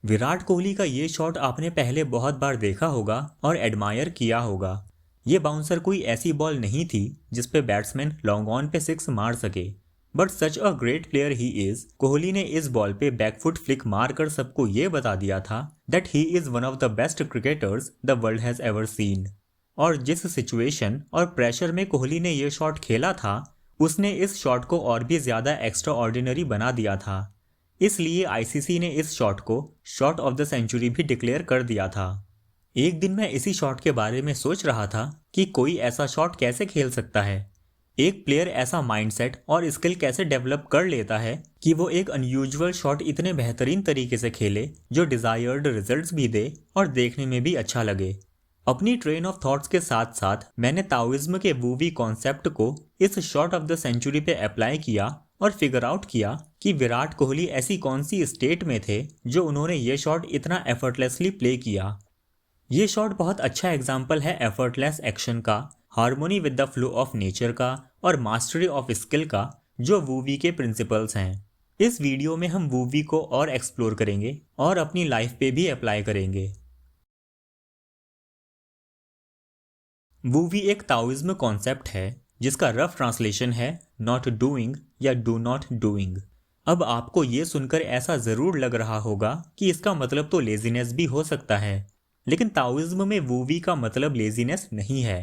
विराट कोहली का ये शॉट आपने पहले बहुत बार देखा होगा और एडमायर किया होगा। ये बाउंसर कोई ऐसी बॉल नहीं थी जिस पे बैट्समैन लॉन्ग ऑन पे सिक्स मार सके। But such a great player he is, Kohli ने इस बॉल पे बैकफुट फ्लिक मारकर सबको ये बता दिया था that he is one of the best cricketers the world has ever seen. और जिस सिचुएशन और प्रेशर में कोहली ने ये शॉट खेला था, उसने इस शॉट को और भी ज्यादा एक्स्ट्रा ऑर्डिनरी बना दिया था। इसलिए आईसीसी ने इस शॉट को शॉट ऑफ द सेंचुरी भी डिक्लेयर कर दिया था। एक दिन मैं इसी शॉट के बारे में सोच रहा था कि कोई ऐसा शॉट कैसे खेल सकता है। एक प्लेयर ऐसा माइंडसेट और स्किल कैसे डेवलप कर लेता है कि वो एक अनयूजुअल शॉट इतने बेहतरीन तरीके से खेले जो डिजायर्ड रिजल्ट्स भी दे और देखने में भी अच्छा लगे। अपनी ट्रेन ऑफ थॉट्स के साथ साथ मैंने ताओइज्म के वूवी कॉन्सेप्ट को इस शॉट ऑफ द सेंचुरी पे अप्लाई किया और फिगर आउट किया कि विराट कोहली ऐसी कौन सी स्टेट में थे जो उन्होंने ये शॉट इतना एफर्टलेसली प्ले किया। ये शॉट बहुत अच्छा एग्जाम्पल है एफर्टलेस एक्शन का, harmony with the flow of nature का और मास्टरी ऑफ स्किल का, जो वूवी के प्रिंसिपल्स हैं। इस वीडियो में हम वूवी को और एक्सप्लोर करेंगे और अपनी लाइफ पे भी अप्लाई करेंगे। वूवी एक ताओइज्म कॉन्सेप्ट है जिसका रफ ट्रांसलेशन है नॉट डूइंग या डू नॉट डूइंग। अब आपको ये सुनकर ऐसा ज़रूर लग रहा होगा कि इसका मतलब तो लेजीनेस भी हो सकता है, लेकिन ताओइज्म में वूवी का मतलब लेजीनेस नहीं है।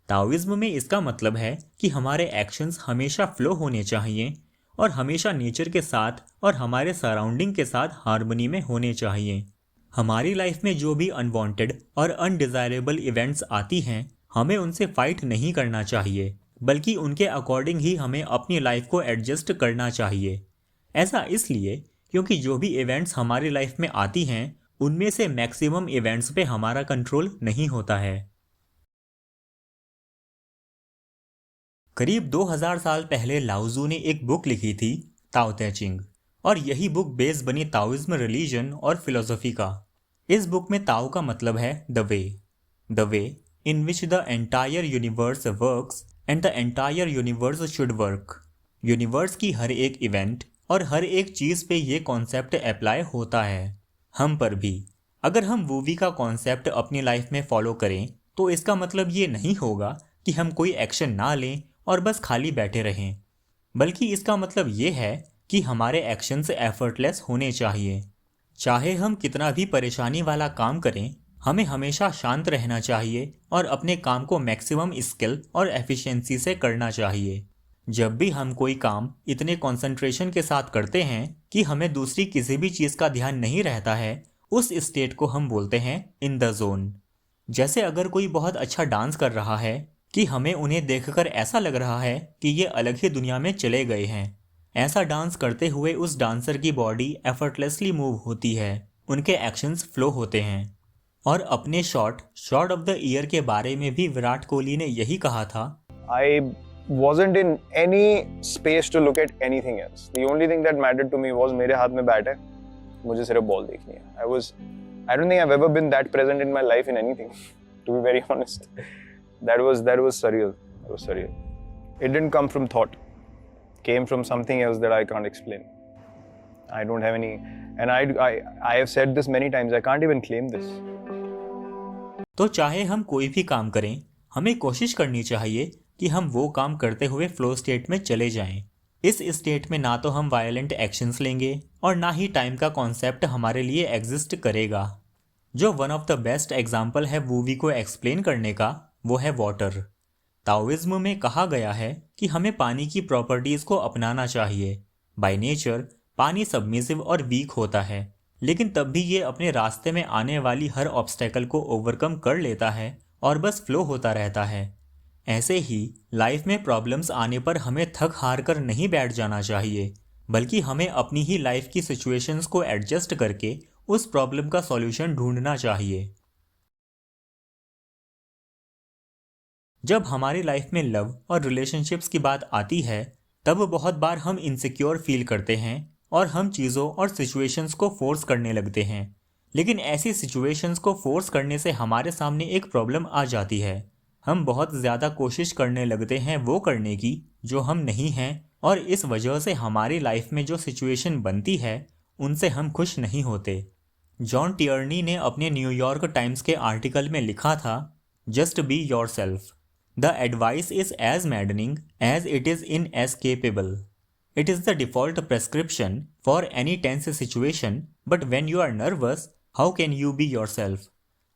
ताओइज्म में इसका मतलब है कि हमारे एक्शंस हमेशा फ्लो होने चाहिए और हमेशा नेचर के साथ और हमारे सराउंडिंग के साथ हार्मनी में होने चाहिए। हमारी लाइफ में जो भी अनवांटेड और अनडिजायरेबल इवेंट्स आती हैं, हमें उनसे फाइट नहीं करना चाहिए, बल्कि उनके अकॉर्डिंग ही हमें अपनी लाइफ को एडजस्ट करना चाहिए। ऐसा इसलिए क्योंकि जो भी इवेंट्स हमारी लाइफ में आती हैं, उनमें से मैक्सिमम इवेंट्स पे हमारा कंट्रोल नहीं होता है। करीब 2000 साल पहले लाओजू ने एक बुक लिखी थी, ताओ ते चिंग, और यही बुक बेस बनी ताओइज्म रिलीजन और फिलोसफी का। इस बुक में ताओ का मतलब है the way in which the entire universe works and the entire universe should work। Universe की हर एक इवेंट और हर एक चीज़ पे ये कॉन्सेप्ट अप्लाई होता है, हम पर भी। अगर हम वूवी का कॉन्सेप्ट अपनी लाइफ में फॉलो करें तो इसका मतलब ये नहीं होगा कि हम कोई एक्शन ना लें और बस खाली बैठे रहें, बल्कि इसका मतलब ये है कि हमारे एक्शंस एफर्टलेस होने चाहिए। चाहे हम कितना भी परेशानी वाला काम करें, हमें हमेशा शांत रहना चाहिए और अपने काम को मैक्सिमम स्किल और एफिशिएंसी से करना चाहिए। जब भी हम कोई काम इतने कंसंट्रेशन के साथ करते हैं कि हमें दूसरी किसी भी चीज़ का ध्यान नहीं रहता है, उस स्टेट को हम बोलते हैं इन द जोन। जैसे अगर कोई बहुत अच्छा डांस कर रहा है कि हमें उन्हें देखकर ऐसा लग रहा है कि ये अलग ही दुनिया में चले गए हैं। ऐसा डांस करते हुए उस डांसर की बॉडी एफर्टलेसली मूव होती है, उनके एक्शंस फ्लो होते हैं। और अपने शॉट ऑफ द ईयर के बारे में भी विराट कोहली ने यही कहा था, I wasn't in any space to look at anything else. The only thing that mattered to me was मेरे हाथ में बैट है, मुझे सिर्फ बॉल देखनी है। I don't think I've ever been that present in my life in anything, to be very honest. That was surreal. That was surreal. It didn't come from thought. Came from something else that I can't explain. I don't have any, and I have said this many times. I can't even claim this. तो चाहे हम कोई भी काम करें, हमें कोशिश करनी चाहिए कि हम वो काम करते हुए फ्लो स्टेट में चले जाएं। इस स्टेट में ना तो हम वायलेंट एक्शंस लेंगे और ना ही टाइम का कॉन्सेप्ट हमारे लिए एग्जिस्ट करेगा। जो one of the best example है वूवी को एक्सप्लेन करने का, वो है वाटर। ताओइज्म में कहा गया है कि हमें पानी की प्रॉपर्टीज़ को अपनाना चाहिए। बाय नेचर पानी सबमिसिव और वीक होता है, लेकिन तब भी ये अपने रास्ते में आने वाली हर ऑब्स्टेकल को ओवरकम कर लेता है और बस फ्लो होता रहता है। ऐसे ही लाइफ में प्रॉब्लम्स आने पर हमें थक हार कर नहीं बैठ जाना चाहिए, बल्कि हमें अपनी ही लाइफ की सिचुएशंस को एडजस्ट करके उस प्रॉब्लम का सॉल्यूशन ढूंढना चाहिए। जब हमारी लाइफ में लव और रिलेशनशिप्स की बात आती है, तब बहुत बार हम इनसिक्योर फील करते हैं और हम चीज़ों और सिचुएशंस को फोर्स करने लगते हैं। लेकिन ऐसी सिचुएशंस को फोर्स करने से हमारे सामने एक प्रॉब्लम आ जाती है। हम बहुत ज़्यादा कोशिश करने लगते हैं वो करने की जो हम नहीं हैं, और इस वजह से हमारी लाइफ में जो सिचुएशन बनती है उनसे हम खुश नहीं होते। जॉन टियर्नी ने अपने न्यूयॉर्क टाइम्स के आर्टिकल में लिखा था, just be yourself. The advice is as maddening as it is inescapable. It is the default prescription for any tense situation, but when you are nervous, how can you be yourself?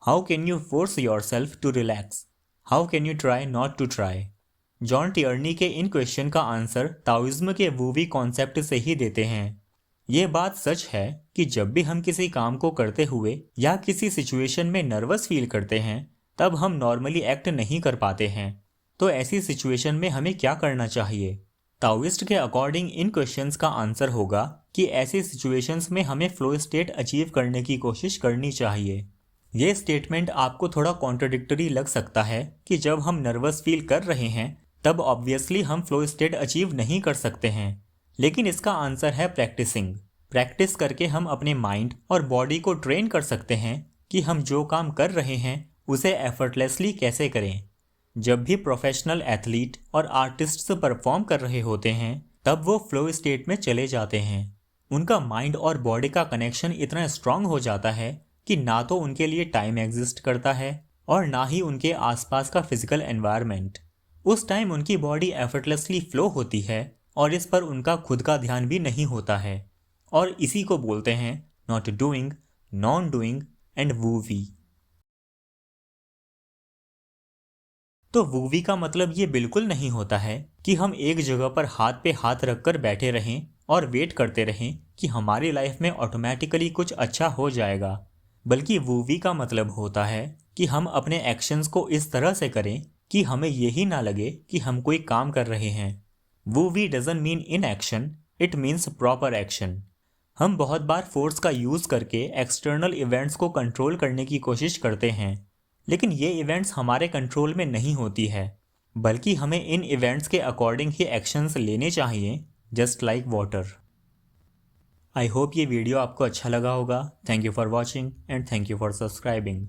How can you force yourself to relax? How can you try not to try? John Tierney के इन question का answer Taoism के wu wei concept से ही देते हैं। ये बात सच है कि जब भी हम किसी काम को करते हुए या किसी सिचुएशन में नर्वस फील करते हैं, तब हम नॉर्मली एक्ट नहीं कर पाते हैं। तो ऐसी सिचुएशन में हमें क्या करना चाहिए? ताओइस्ट के अकॉर्डिंग इन क्वेश्चंस का आंसर होगा कि ऐसी सिचुएशंस में हमें फ्लो स्टेट अचीव करने की कोशिश करनी चाहिए। ये स्टेटमेंट आपको थोड़ा कॉन्ट्रडिक्टरी लग सकता है कि जब हम नर्वस फील कर रहे हैं तब ऑब्वियसली हम फ्लो स्टेट अचीव नहीं कर सकते हैं, लेकिन इसका आंसर है प्रैक्टिसिंग। प्रैक्टिस करके हम अपने माइंड और बॉडी को ट्रेन कर सकते हैं कि हम जो काम कर रहे हैं उसे एफर्टलेसली कैसे करें। जब भी प्रोफेशनल एथलीट और आर्टिस्ट्स परफॉर्म कर रहे होते हैं तब वो फ्लो स्टेट में चले जाते हैं। उनका माइंड और बॉडी का कनेक्शन इतना स्ट्रांग हो जाता है कि ना तो उनके लिए टाइम एग्जिस्ट करता है और ना ही उनके आसपास का फिजिकल एनवायरनमेंट। उस टाइम उनकी बॉडी एफर्टलेसली फ्लो होती है और इस पर उनका खुद का ध्यान भी नहीं होता है, और इसी को बोलते हैं not doing, non doing and wu wei. तो वूवी का मतलब ये बिल्कुल नहीं होता है कि हम एक जगह पर हाथ पे हाथ रखकर बैठे रहें और वेट करते रहें कि हमारी लाइफ में ऑटोमेटिकली कुछ अच्छा हो जाएगा, बल्कि वूवी का मतलब होता है कि हम अपने एक्शंस को इस तरह से करें कि हमें यही ना लगे कि हम कोई काम कर रहे हैं। Wu wei doesn't mean inaction, it means proper action. हम बहुत बार फोर्स का यूज़ करके एक्सटर्नल इवेंट्स को कंट्रोल करने की कोशिश करते हैं, लेकिन ये इवेंट्स हमारे कंट्रोल में नहीं होती है, बल्कि हमें इन इवेंट्स के अकॉर्डिंग ही एक्शंस लेने चाहिए, just like water. I hope ये वीडियो आपको अच्छा लगा होगा। Thank you for watching and thank you for subscribing.